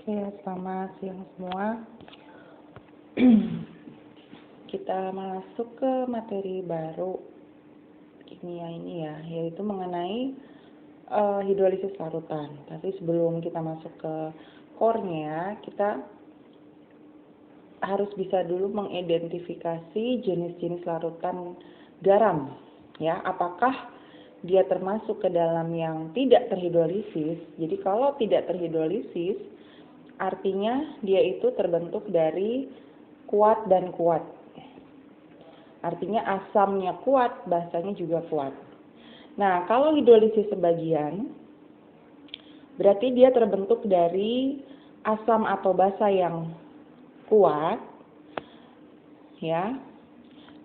Oke, selamat siang semua. Kita masuk ke materi baru kimia ini ya, yaitu mengenai hidrolisis larutan. Tapi sebelum kita masuk ke core-nya, kita harus bisa dulu mengidentifikasi jenis-jenis larutan garam. Ya, apakah dia termasuk ke dalam yang tidak terhidrolisis? Jadi kalau tidak terhidrolisis, artinya dia itu terbentuk dari kuat dan kuat. Artinya asamnya kuat, basanya juga kuat. Nah, kalau hidrolisis sebagian, berarti dia terbentuk dari asam atau basa yang kuat, ya,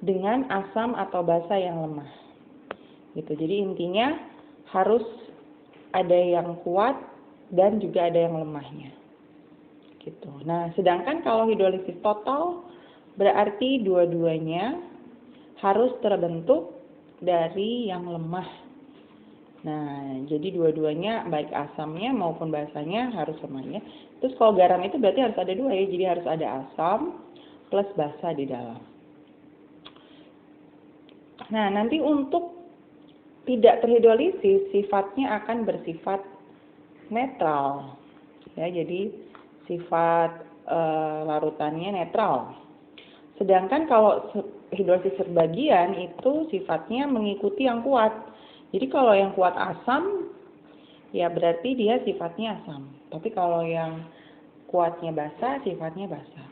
dengan asam atau basa yang lemah. Gitu. Jadi intinya harus ada yang kuat dan juga ada yang lemahnya. Gitu. Nah, sedangkan kalau hidrolisis total berarti dua-duanya harus terbentuk dari yang lemah. Nah, jadi dua-duanya baik asamnya maupun basanya harus lemahnya. Terus kalau garam itu berarti harus ada dua ya, jadi harus ada asam plus basa di dalam. Nah, nanti untuk tidak terhidrolisis sifatnya akan bersifat netral. Ya, jadi sifat larutannya netral. Sedangkan kalau hidrolisis sebagian itu sifatnya mengikuti yang kuat. Jadi kalau yang kuat asam, ya berarti dia sifatnya asam. Tapi kalau yang kuatnya basa, sifatnya basa.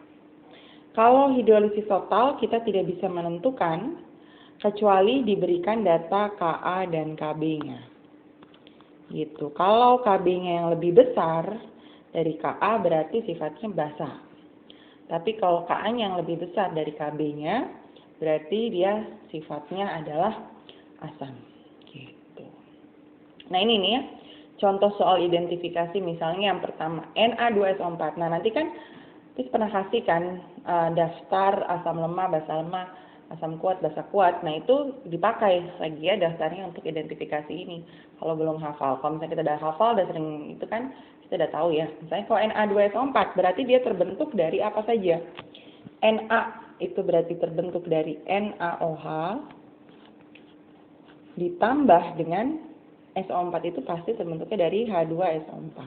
Kalau hidrolisis total kita tidak bisa menentukan kecuali diberikan data Ka dan Kb-nya. Gitu. Kalau Kb-nya yang lebih besar dari Ka berarti sifatnya basa. Tapi kalau Ka yang lebih besar dari Kb-nya, berarti dia sifatnya adalah asam. Gitu. Nah ini nih ya, contoh soal identifikasi misalnya yang pertama, Na2SO4. Nah nanti kan kita pernah kasih kan daftar asam lemah, basa lemah, asam kuat, basa kuat. Nah itu dipakai lagi ya daftarnya untuk identifikasi ini. Kalau belum hafal, kalau misalnya kita udah hafal, udah sering itu kan, kita udah tahu ya. Misalnya kalau Na2SO4 berarti dia terbentuk dari apa saja? Na itu berarti terbentuk dari NaOH ditambah dengan SO4 itu pasti terbentuknya dari H2SO4.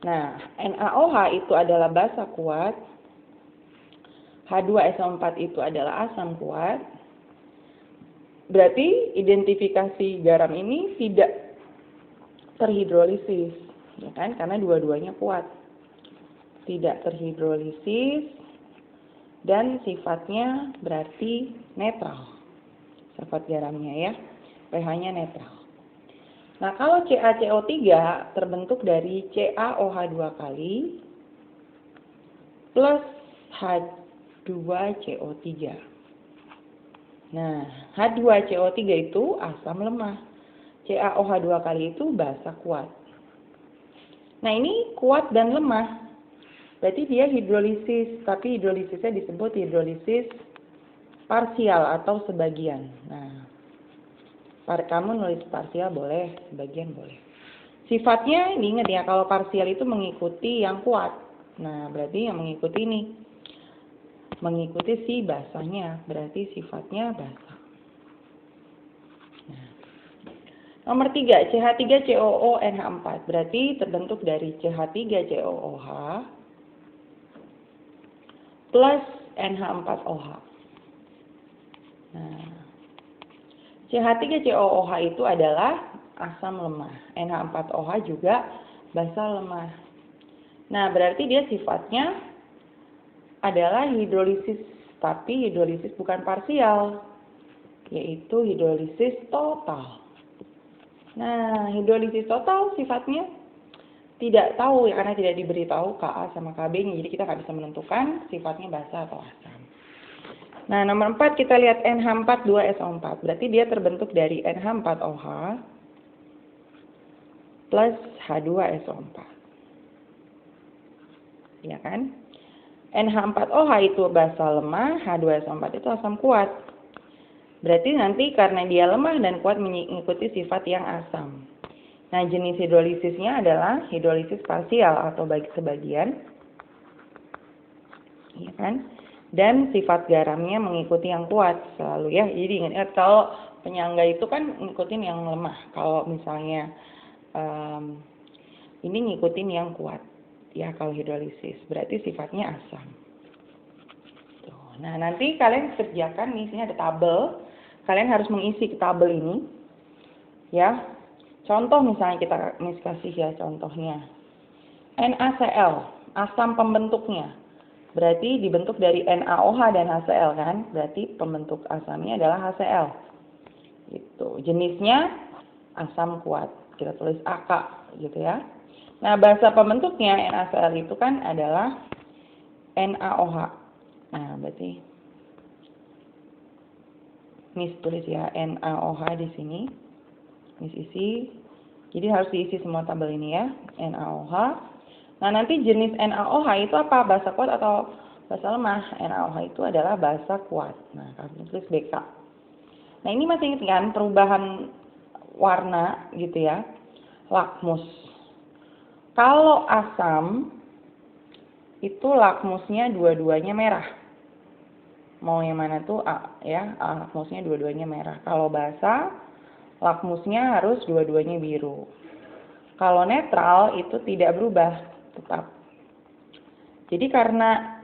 Nah, NaOH itu adalah basa kuat, H2SO4 itu adalah asam kuat. Berarti identifikasi garam ini tidak terhidrolisis, ya kan? Karena dua-duanya kuat. Tidak terhidrolisis dan sifatnya berarti netral. Sifat garamnya ya, pH-nya netral. Nah, kalau CaCO3 terbentuk dari CaOH 2 kali plus H2CO3. Nah, H2CO3 itu asam lemah. CaOH 2 kali itu basa kuat. Nah, ini kuat dan lemah. Berarti dia hidrolisis, tapi hidrolisisnya disebut hidrolisis parsial atau sebagian. Nah, kamu nulis parsial boleh, sebagian boleh. Sifatnya, diingat ya, kalau parsial itu mengikuti yang kuat. Nah, berarti yang mengikuti ini. Mengikuti si basanya, berarti sifatnya basa. Nah, nomor 3, CH3COO NH4. Berarti terbentuk dari CH3COOH plus NH4OH. Nah, CH3COOH itu adalah asam lemah. NH4OH juga basa lemah. Nah, berarti dia sifatnya adalah hidrolisis, tapi hidrolisis bukan parsial, yaitu hidrolisis total. Nah, hidrolisis total sifatnya tidak tahu ya, karena tidak diberitahu Ka sama Kb-nya, jadi kita nggak bisa menentukan sifatnya basa atau asam. Nah, nomor 4 kita lihat NH4 2SO4. Berarti dia terbentuk dari NH4OH plus H2SO4. Ya kan? NH4OH itu basa lemah, H2SO4 itu asam kuat. Berarti nanti karena dia lemah dan kuat mengikuti sifat yang asam. Nah, jenis hidrolisisnya adalah hidrolisis parsial atau bagi sebagian. Ya kan? Dan sifat garamnya mengikuti yang kuat selalu ya. Jadi ingat kalau penyangga itu kan ngikutin yang lemah. Kalau misalnya ini ngikutin yang kuat. Ya, kalau hidrolisis berarti sifatnya asam. Tuh. Nah, nanti kalian kerjakan nih, sini ada tabel. Kalian harus mengisi tabel ini. Ya. Contoh misalnya kita kasih ya contohnya. NaCl, asam pembentuknya. Berarti dibentuk dari NaOH dan HCl kan? Berarti pembentuk asamnya adalah HCl. Gitu. Jenisnya asam kuat. Kita tulis AK gitu ya. Nah, bahasa pembentuknya NaCl itu kan adalah NaOH. Nah, berarti ini tulis ya NaOH di sini. Ini isi. Jadi harus diisi semua tabel ini ya. NaOH. Nah, nanti jenis NaOH itu apa? Basa kuat atau basa lemah? NaOH itu adalah basa kuat. Nah, kalian tulis BK. Nah, ini masih ingat kan perubahan warna gitu ya. Lakmus. Kalau asam itu lakmusnya dua-duanya merah. Mau yang mana tuh ya, lakmusnya dua-duanya merah. Kalau basa, lakmusnya harus dua-duanya biru. Kalau netral itu tidak berubah, tetap. Jadi karena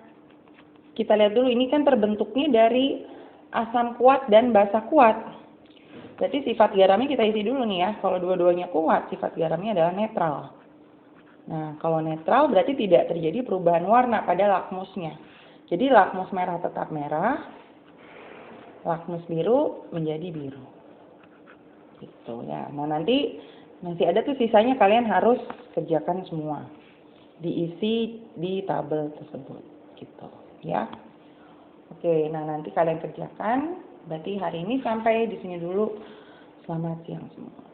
kita lihat dulu ini kan terbentuknya dari asam kuat dan basa kuat. Berarti sifat garamnya kita isi dulu nih ya. Kalau dua-duanya kuat, sifat garamnya adalah netral. Nah, kalau netral berarti tidak terjadi perubahan warna pada lakmusnya. Jadi lakmus merah tetap merah, lakmus biru menjadi biru. Gitu ya. Nah, nanti masih ada tuh sisanya kalian harus kerjakan semua. Diisi di tabel tersebut gitu ya. Oke, nah nanti kalian kerjakan. Berarti hari ini sampai di sini dulu. Selamat siang semua.